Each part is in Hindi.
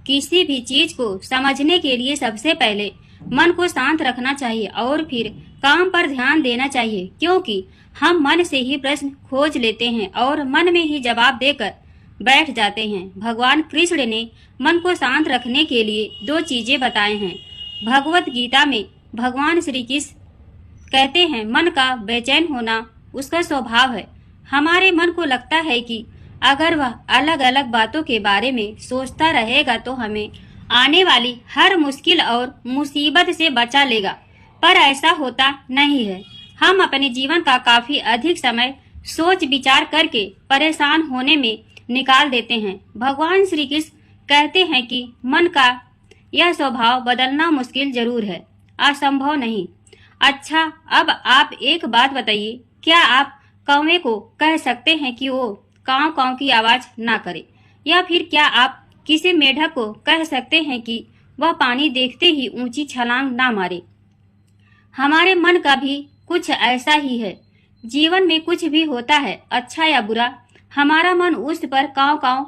किसी भी चीज को समझने के लिए सबसे पहले मन को शांत रखना चाहिए और फिर काम पर ध्यान देना चाहिए, क्योंकि हम मन से ही प्रश्न खोज लेते हैं और मन में ही जवाब देकर बैठ जाते हैं। भगवान कृष्ण ने मन को शांत रखने के लिए 2 चीजें बताए हैं। भगवत गीता में भगवान श्री कृष्ण कहते हैं, मन का बेचैन होना उसका स्वभाव है। हमारे मन को लगता है कि अगर वह अलग अलग बातों के बारे में सोचता रहेगा तो हमें आने वाली हर मुश्किल और मुसीबत से बचा लेगा, पर ऐसा होता नहीं है। हम अपने जीवन का काफी अधिक समय सोच विचार करके परेशान होने में निकाल देते हैं। भगवान श्री कृष्ण कहते हैं कि मन का यह स्वभाव बदलना मुश्किल जरूर है, असंभव नहीं। अच्छा, अब आप एक बात बताइए, क्या आप कौवे को कह सकते हैं कि वो कांव कांव की आवाज ना करे, या फिर क्या आप किसी मेढक को कह सकते हैं कि वह पानी देखते ही ऊंची छलांग ना मारे? हमारे मन का भी कुछ ऐसा ही है। जीवन में कुछ भी होता है, अच्छा या बुरा, हमारा मन उस पर कांव कांव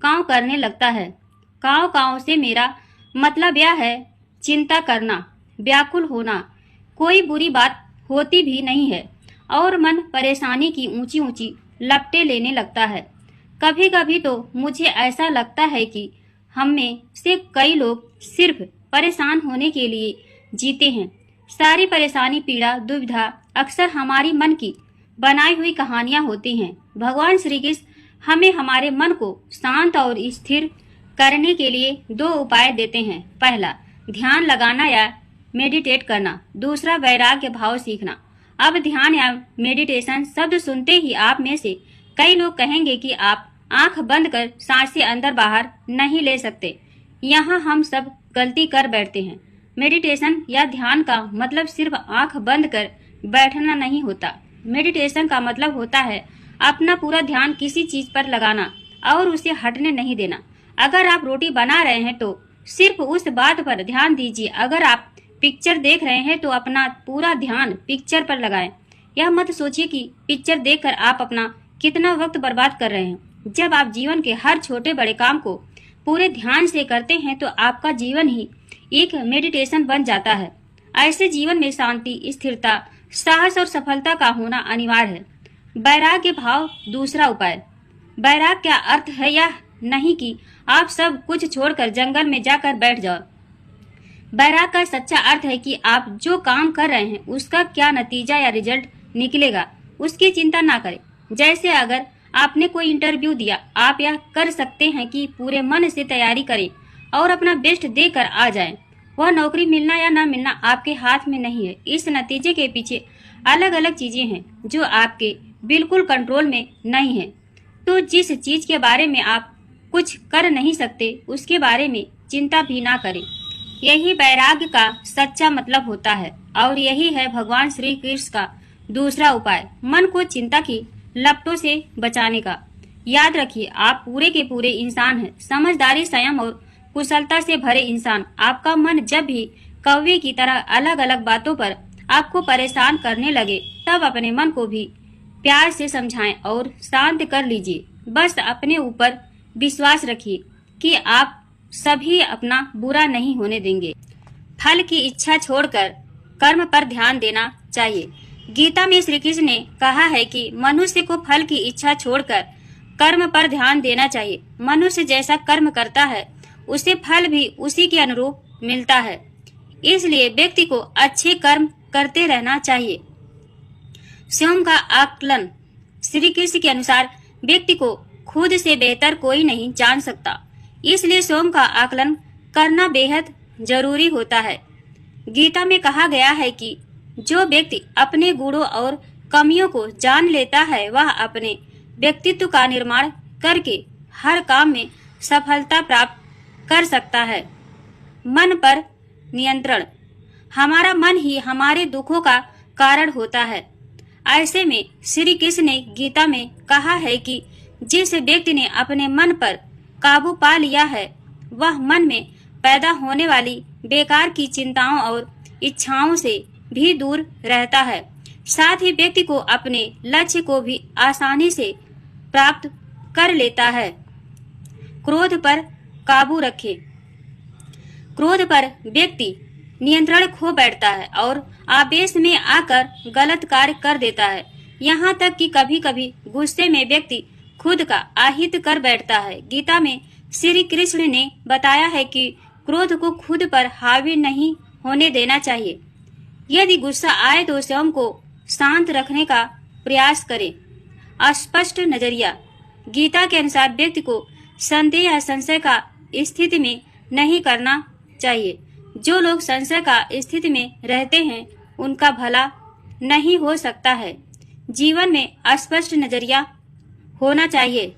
कांव करने लगता है। कांव कांव से मेरा मतलब यह है चिंता करना, व्याकुल होना। कोई बुरी बात होती भी नहीं है और मन परेशानी की ऊंची ऊंची लपटें लेने लगता है। कभी कभी तो मुझे ऐसा लगता है कि हम में से कई लोग सिर्फ परेशान होने के लिए जीते हैं। सारी परेशानी, पीड़ा, दुविधा अक्सर हमारी मन की बनाई हुई कहानियां होती हैं। भगवान श्री कृष्ण हमें हमारे मन को शांत और स्थिर करने के लिए 2 उपाय देते हैं। पहला, ध्यान लगाना या मेडिटेट करना। दूसरा, वैराग्य भाव सीखना। अब ध्यान या मेडिटेशन शब्द सुनते ही आप में से कई लोग कहेंगे कि आप आंख बंद कर सांसें अंदर बाहर नहीं ले सकते। यहाँ हम सब गलती कर बैठते हैं। मेडिटेशन या ध्यान का मतलब सिर्फ आंख बंद कर बैठना नहीं होता। मेडिटेशन का मतलब होता है अपना पूरा ध्यान किसी चीज पर लगाना और उसे हटने नहीं देना। अगर आप रोटी बना रहे हैं तो सिर्फ उस बात पर ध्यान दीजिए। अगर आप पिक्चर देख रहे हैं तो अपना पूरा ध्यान पिक्चर पर लगाएं। यह मत सोचिए कि पिक्चर देखकर आप अपना कितना वक्त बर्बाद कर रहे हैं। जब आप जीवन के हर छोटे बड़े काम को पूरे ध्यान से करते हैं तो आपका जीवन ही एक मेडिटेशन बन जाता है। ऐसे जीवन में शांति, स्थिरता, साहस और सफलता का होना अनिवार्य है। वैराग्य भाव दूसरा उपाय। वैराग्य का अर्थ है यह नहीं कि आप सब कुछ छोड़कर जंगल में जाकर बैठ जाओ। वैराग्य का सच्चा अर्थ है कि आप जो काम कर रहे हैं उसका क्या नतीजा या रिजल्ट निकलेगा उसकी चिंता ना करें। जैसे अगर आपने कोई इंटरव्यू दिया, आप यह कर सकते हैं कि पूरे मन से तैयारी करें और अपना बेस्ट देकर आ जाएं। वह नौकरी मिलना या ना मिलना आपके हाथ में नहीं है। इस नतीजे के पीछे अलग अलग चीजें हैं जो आपके बिल्कुल कंट्रोल में नहीं है। तो जिस चीज के बारे में आप कुछ कर नहीं सकते उसके बारे में चिंता भी ना करें। यही वैराग्य का सच्चा मतलब होता है और यही है भगवान श्री कृष्ण का दूसरा उपाय, मन को चिंता की लपटों से बचाने का। याद रखिए, आप पूरे के पूरे इंसान हैं, समझदारी, संयम और कुशलता से भरे इंसान। आपका मन जब भी कौवे की तरह अलग अलग बातों पर आपको परेशान करने लगे तब अपने मन को भी प्यार से समझाएं और शांत कर लीजिए। बस अपने ऊपर विश्वास रखिए कि आप सभी अपना बुरा नहीं होने देंगे। फल की इच्छा छोड़कर कर्म पर ध्यान देना चाहिए। गीता में श्री कृष्ण ने कहा है कि मनुष्य को फल की इच्छा छोड़कर कर्म पर ध्यान देना चाहिए। मनुष्य जैसा कर्म करता है उसे फल भी उसी के अनुरूप मिलता है। इसलिए व्यक्ति को अच्छे कर्म करते रहना चाहिए। स्वयं का आकलन। श्री कृष्ण के अनुसार व्यक्ति को खुद से बेहतर कोई नहीं जान सकता, इसलिए स्वयं का आकलन करना बेहद जरूरी होता है। गीता में कहा गया है कि जो व्यक्ति अपने गुणों और कमियों को जान लेता है वह अपने व्यक्तित्व का निर्माण करके हर काम में सफलता प्राप्त कर सकता है। मन पर नियंत्रण। हमारा मन ही हमारे दुखों का कारण होता है। ऐसे में श्री कृष्ण ने गीता में कहा है कि जिस व्यक्ति ने अपने मन पर काबू पा लिया है वह मन में पैदा होने वाली बेकार की चिंताओं और इच्छाओं से भी दूर रहता है। साथ ही व्यक्ति को अपने लक्ष्य को भी आसानी से प्राप्त कर लेता है। क्रोध पर काबू रखें। क्रोध पर व्यक्ति नियंत्रण खो बैठता है और आवेश में आकर गलत कार्य कर देता है। यहाँ तक कि कभी कभी गुस्से में व्यक्ति खुद का आहित कर बैठता है। गीता में श्री कृष्ण ने बताया है कि क्रोध को खुद पर हावी नहीं होने देना चाहिए। यदि गुस्सा आए तो स्वयं को शांत रखने का प्रयास करें। अस्पष्ट नजरिया। गीता के अनुसार व्यक्ति को संदेह या संशय का स्थिति में नहीं करना चाहिए। जो लोग संशय का स्थिति में रहते हैं उनका भला नहीं हो सकता है। जीवन में अस्पष्ट नजरिया होना चाहिए